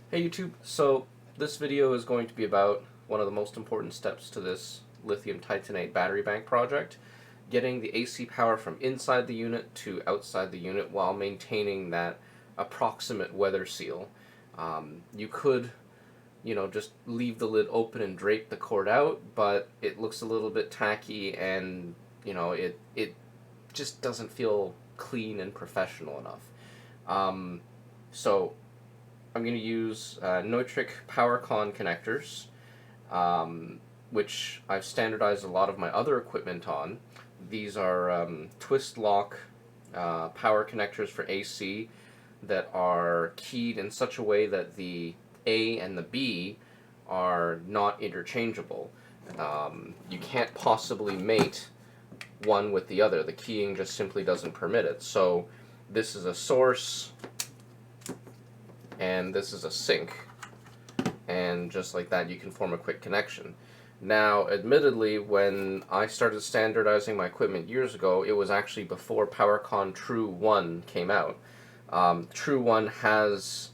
Hey YouTube, so this video is going to be about one of the most important steps to this lithium titanate battery bank project, getting the AC power from inside the unit to outside the unit while maintaining that approximate weather seal. You could, just leave the lid open and drape the cord out, but it looks a little bit tacky and, it just doesn't feel clean and professional enough. So I'm going to use Neutrik Powercon connectors, which I've standardized a lot of my other equipment on. These are twist lock power connectors for AC that are keyed in such a way that the A and the B are not interchangeable. You can't possibly mate one with the other. The keying just simply doesn't permit it. So this is a source and this is a sink, and just like that you can form a quick connection. Now, admittedly, when I started standardizing my equipment years ago, it was actually before Powercon True 1 came out. True 1 has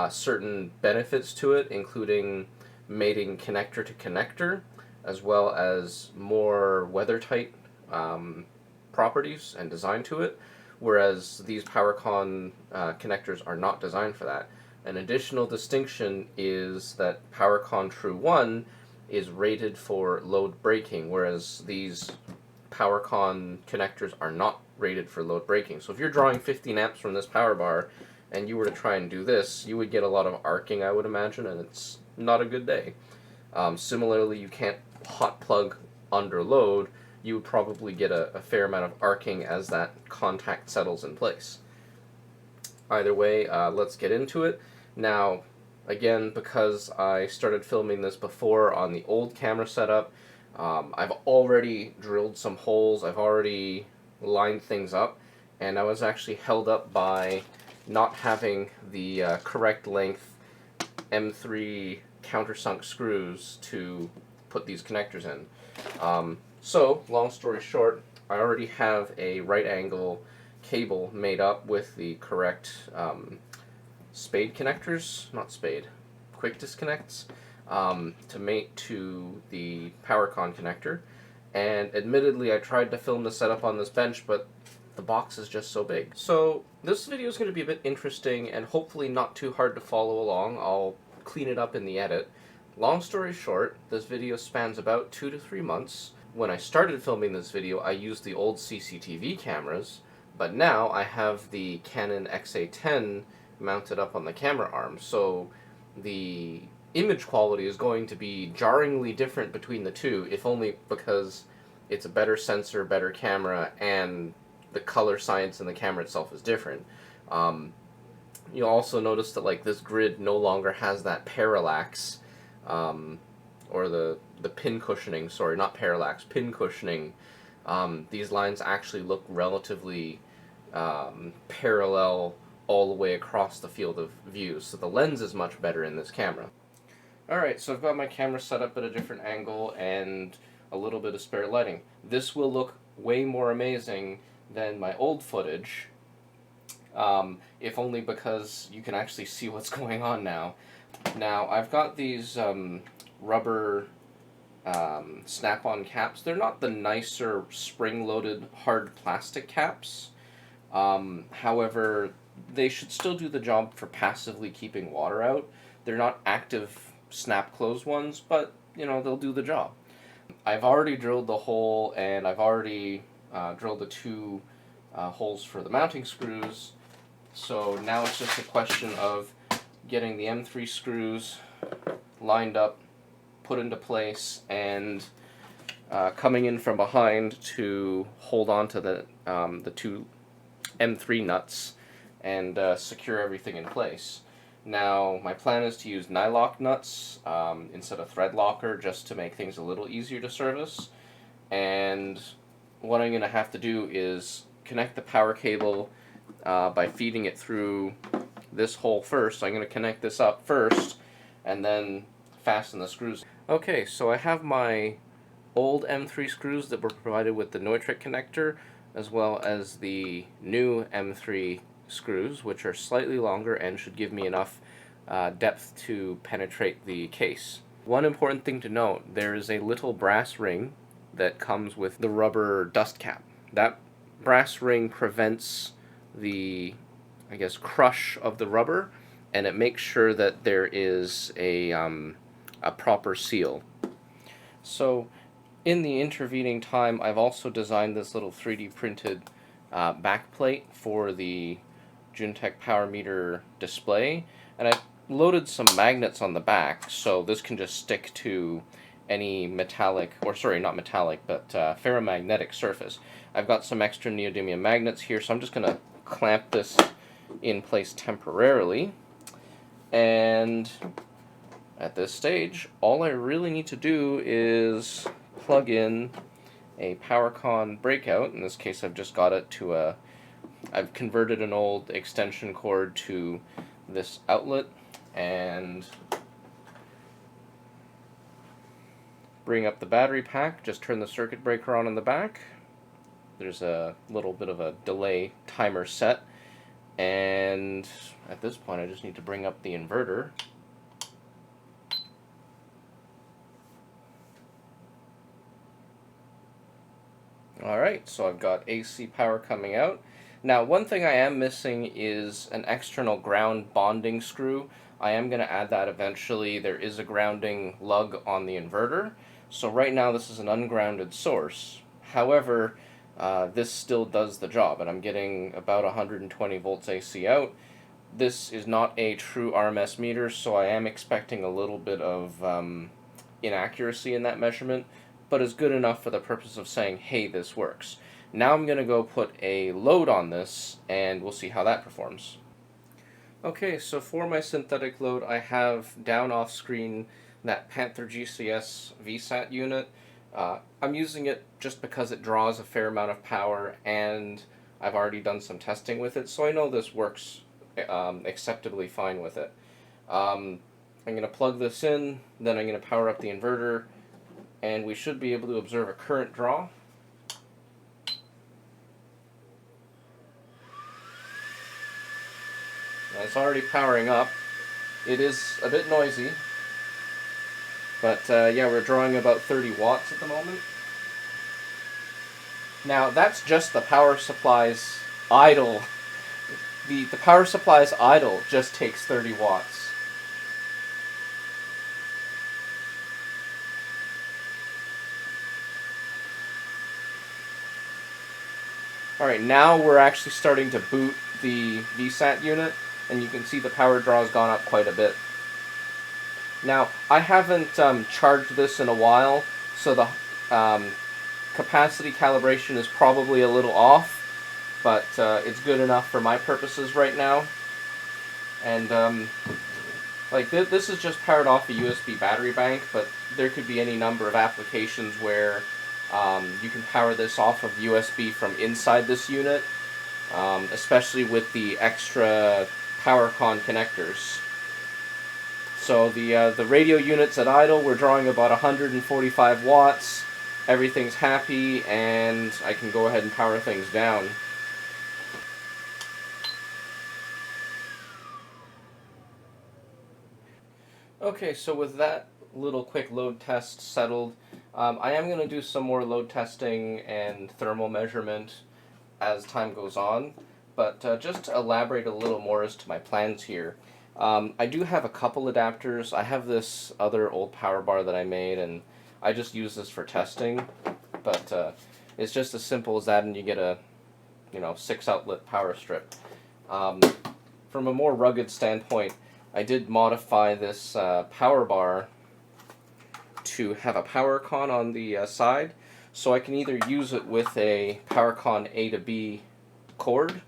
certain benefits to it, including mating connector to connector, as well as more weather-tight properties and design to it, whereas these Powercon connectors are not designed for that. An additional distinction is that Powercon True 1 is rated for load breaking, whereas these Powercon connectors are not rated for load breaking. So if you're drawing 15 amps from this power bar and you were to try and do this, you would get a lot of arcing, I would imagine, and it's not a good day. Similarly, you can't hot plug under load. You would probably get a fair amount of arcing as that contact settles in place. Either way, let's get into it. Now, again, because I started filming this before on the old camera setup, I've already drilled some holes, I've already lined things up, and I was actually held up by not having the correct length M3 countersunk screws to put these connectors in. So, long story short, I already have a right angle cable made up with the correct spade connectors, not spade, quick disconnects, to mate to the Powercon connector. And admittedly, I tried to film the setup on this bench, but the box is just so big. So this video is going to be a bit interesting and hopefully not too hard to follow along. I'll clean it up in the edit. Long story short, this video spans about 2 to 3 months. When I started filming this video, I used the old CCTV cameras, but now I have the Canon XA10 mounted up on the camera arm, so the image quality is going to be jarringly different between the two, if only because it's a better sensor, better camera, and the color science in the camera itself is different. You'll also notice that this grid no longer has that parallax, or the pin cushioning, sorry, not parallax, pin cushioning. These lines actually look relatively parallel all the way across the field of view, so the lens is much better in this camera. Alright, so I've got my camera set up at a different angle and a little bit of spare lighting. This will look way more amazing than my old footage, if only because you can actually see what's going on now. Now, I've got these rubber snap-on caps. They're not the nicer spring-loaded hard plastic caps. However, they should still do the job for passively keeping water out. They're not active snap-close ones, but, they'll do the job. I've already drilled the hole, and I've already drilled the 2 holes for the mounting screws, so now it's just a question of getting the M3 screws lined up, put into place, and coming in from behind to hold on to the 2 M3 nuts and secure everything in place. Now, my plan is to use nylock nuts instead of thread locker, just to make things a little easier to service. And what I'm going to have to do is connect the power cable by feeding it through this hole first. So I'm going to connect this up first and then fasten the screws. Okay, so I have my old M3 screws that were provided with the Neutrik connector, as well as the new M3 screws, which are slightly longer and should give me enough depth to penetrate the case. One important thing to note, there is a little brass ring that comes with the rubber dust cap. That brass ring prevents the, I guess, crush of the rubber, and it makes sure that there is a proper seal. So in the intervening time, I've also designed this little 3D printed backplate for the Juntech power meter display, and I loaded some magnets on the back, so this can just stick to any metallic, or sorry, not metallic, but ferromagnetic surface. I've got some extra neodymium magnets here, so I'm just going to clamp this in place temporarily. And at this stage, all I really need to do is plug in a Powercon breakout. In this case, I've just got it to I've converted an old extension cord to this outlet, and bring up the battery pack, just turn the circuit breaker on in the back. There's a little bit of a delay timer set, and at this point I just need to bring up the inverter. Alright, so I've got AC power coming out. Now, one thing I am missing is an external ground bonding screw. I am going to add that eventually. There is a grounding lug on the inverter. So right now this is an ungrounded source. However, this still does the job, and I'm getting about 120 volts AC out. This is not a true RMS meter, so I am expecting a little bit of inaccuracy in that measurement, but is good enough for the purpose of saying, hey, this works. Now I'm going to go put a load on this, and we'll see how that performs. Okay, so for my synthetic load, I have down off screen that Panther GCS VSAT unit. I'm using it just because it draws a fair amount of power, and I've already done some testing with it, so I know this works acceptably fine with it. I'm going to plug this in, then I'm going to power up the inverter, and we should be able to observe a current draw. Now, it's already powering up. It is a bit noisy, but yeah, we're drawing about 30 watts at the moment. Now, that's just the power supply's idle. The power supply's idle just takes 30 watts. Alright, now we're actually starting to boot the VSAT unit, and you can see the power draw has gone up quite a bit. Now, I haven't charged this in a while, so the capacity calibration is probably a little off, but it's good enough for my purposes right now. And like this is just powered off a USB battery bank, but there could be any number of applications where you can power this off of USB from inside this unit, especially with the extra Powercon connectors. So the radio unit's at idle, we're drawing about 145 watts, everything's happy, and I can go ahead and power things down. Okay, so with that little quick load test settled, I am going to do some more load testing and thermal measurement as time goes on, but just to elaborate a little more as to my plans here. I do have a couple adapters. I have this other old power bar that I made, and I just use this for testing, but it's just as simple as that, and you get a 6-outlet power strip. From a more rugged standpoint, I did modify this power bar to have a Powercon on the side, so I can either use it with a Powercon A to B cord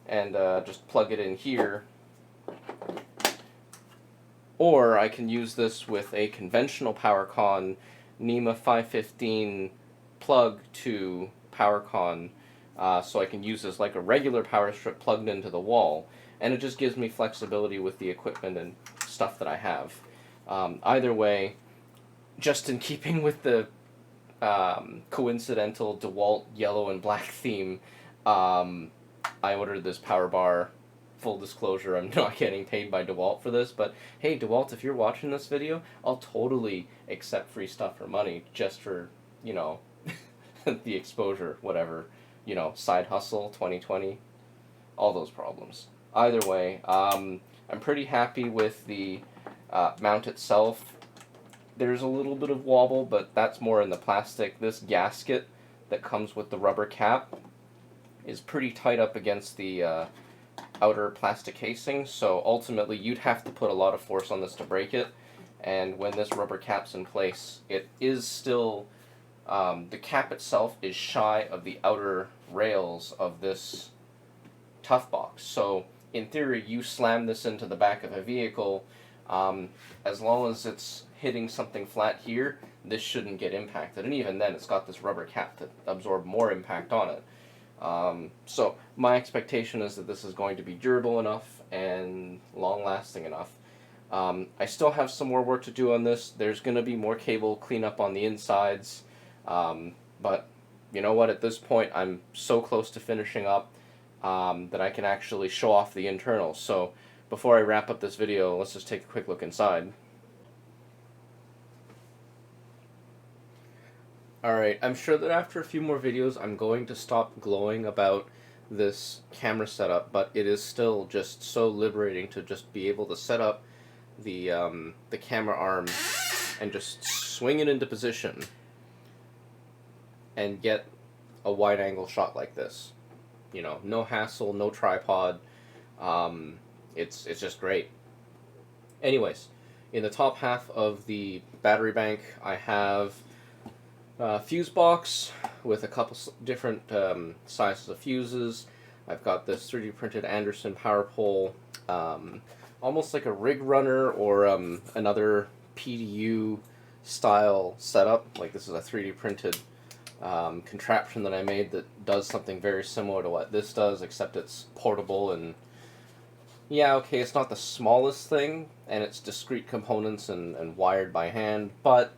and just plug it in here, or I can use this with a conventional Powercon NEMA 515 plug to Powercon, so I can use this like a regular power strip plugged into the wall, and it just gives me flexibility with the equipment and stuff that I have. Either way, just in keeping with the coincidental DeWalt yellow and black theme, I ordered this power bar full disclosure, I'm not getting paid by DeWalt for this, but hey, DeWalt, if you're watching this video, I'll totally accept free stuff for money just for, you know, the exposure, whatever, you know, side hustle, 2020, all those problems. Either way, I'm pretty happy with the mount itself. There's a little bit of wobble, but that's more in the plastic. This gasket that comes with the rubber cap is pretty tight up against the outer plastic casing, so ultimately you'd have to put a lot of force on this to break it, and when this rubber cap's in place, it is still, the cap itself is shy of the outer rails of this tough box, so in theory you slam this into the back of a vehicle, as long as it's hitting something flat here, this shouldn't get impacted, and even then it's got this rubber cap to absorb more impact on it. So my expectation is that this is going to be durable enough and long-lasting enough. I still have some more work to do on this. There's going to be more cable cleanup on the insides, but you know what, at this point I'm so close to finishing up that I can actually show off the internals. So before I wrap up this video, let's just take a quick look inside. Alright, I'm sure that after a few more videos I'm going to stop glowing about this camera setup, but it is still just so liberating to just be able to set up the camera arm and just swing it into position and get a wide angle shot like this. You know, no hassle, no tripod, it's just great. Anyways, in the top half of the battery bank I have fuse box with a couple different sizes of fuses. I've got this 3D printed Anderson power pole, almost like a rig runner or another PDU style setup. Like this is a 3D printed contraption that I made that does something very similar to what this does, except it's portable and yeah, okay, it's not the smallest thing and it's discrete components and wired by hand, but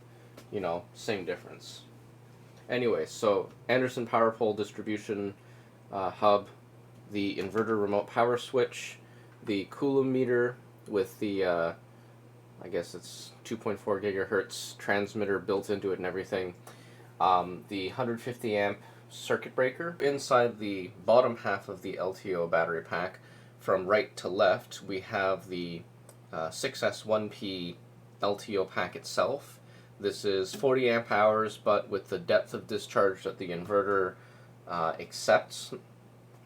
you know, same difference. Anyway, so Anderson power pole distribution hub, the inverter remote power switch, the Coulomb meter with the, I guess it's 2.4 gigahertz transmitter built into it and everything, the 150 amp circuit breaker. Inside the bottom half of the LTO battery pack, from right to left, we have the 6S1P LTO pack itself. This is 40 amp hours, but with the depth of discharge that the inverter accepts,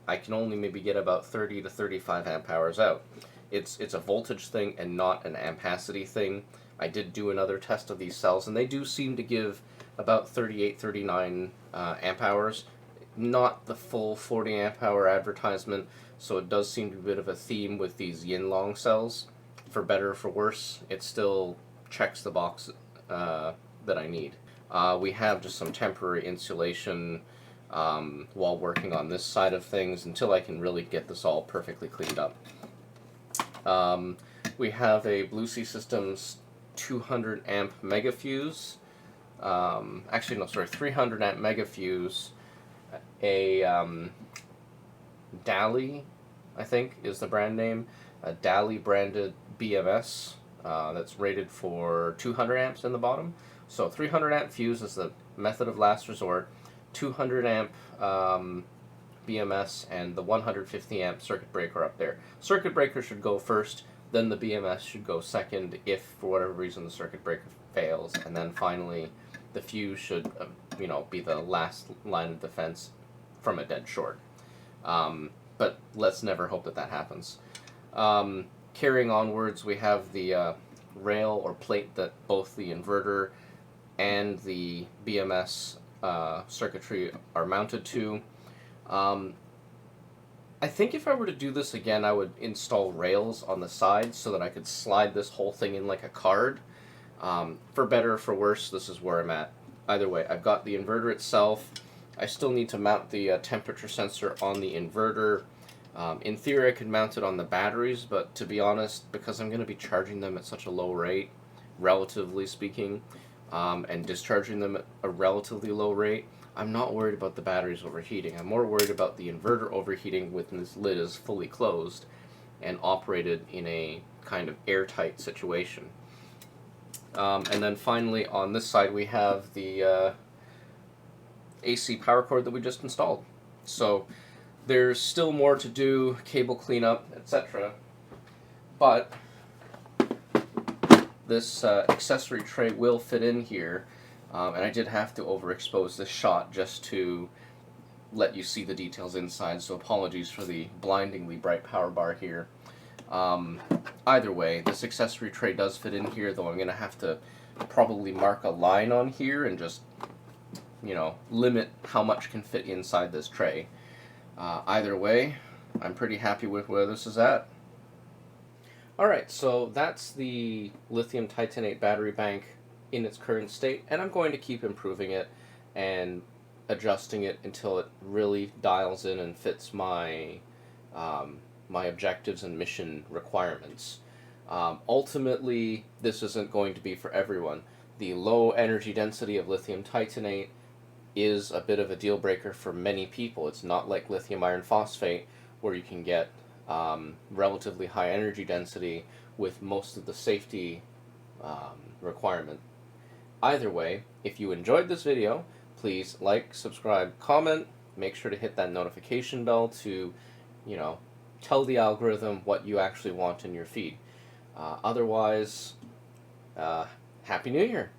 I can only maybe get about 30 to 35 amp hours out. It's a voltage thing and not an ampacity thing. I did do another test of these cells, and they do seem to give about 38, 39 amp hours. Not the full 40 amp hour advertisement, so it does seem to be a bit of a theme with these yin-long cells. For better or for worse, it still checks the box that I need. We have just some temporary insulation while working on this side of things until I can really get this all perfectly cleaned up. We have a Blue Sea Systems 200 amp mega fuse. Actually, no, sorry, 300 amp mega fuse. A Dali, I think, is the brand name. A Dali branded BMS. That's rated for 200 amps in the bottom. So 300 amp fuse is the method of last resort, 200 amp BMS, and the 150 amp circuit breaker up there. Circuit breaker should go first, then the BMS should go second if for whatever reason the circuit breaker fails, and then finally the fuse should you know, be the last line of defense from a dead short. But let's never hope that that happens. Carrying onwards, we have the rail or plate that both the inverter and the BMS circuitry are mounted to. I think if I were to do this again, I would install rails on the sides so that I could slide this whole thing in like a card. For better or for worse, this is where I'm at. Either way, I've got the inverter itself. I still need to mount the temperature sensor on the inverter. In theory, I could mount it on the batteries, but to be honest, because I'm going to be charging them at such a low rate, relatively speaking, and discharging them at a relatively low rate, I'm not worried about the batteries overheating. I'm more worried about the inverter overheating when this lid is fully closed. and operated in a kind of airtight situation. And then finally on this side we have the AC power cord that we just installed. So there's still more to do, cable cleanup, etc. But this accessory tray will fit in here, and I did have to overexpose this shot just to let you see the details inside, so apologies for the blindingly bright power bar here. Either way, this accessory tray does fit in here, though I'm going to have to probably mark a line on here and just, you know, limit how much can fit inside this tray. Either way, I'm pretty happy with where this is at. Alright, so that's the lithium titanate battery bank in its current state, and I'm going to keep improving it and adjusting it until it really dials in and fits my my objectives and mission requirements. Ultimately, this isn't going to be for everyone. The low energy density of lithium titanate is a bit of a deal breaker for many people. It's not like lithium iron phosphate, where you can get relatively high energy density with most of the safety requirement. Either way, if you enjoyed this video, please like, subscribe, comment, make sure to hit that notification bell to, you know, tell the algorithm what you actually want in your feed. Otherwise, Happy New Year!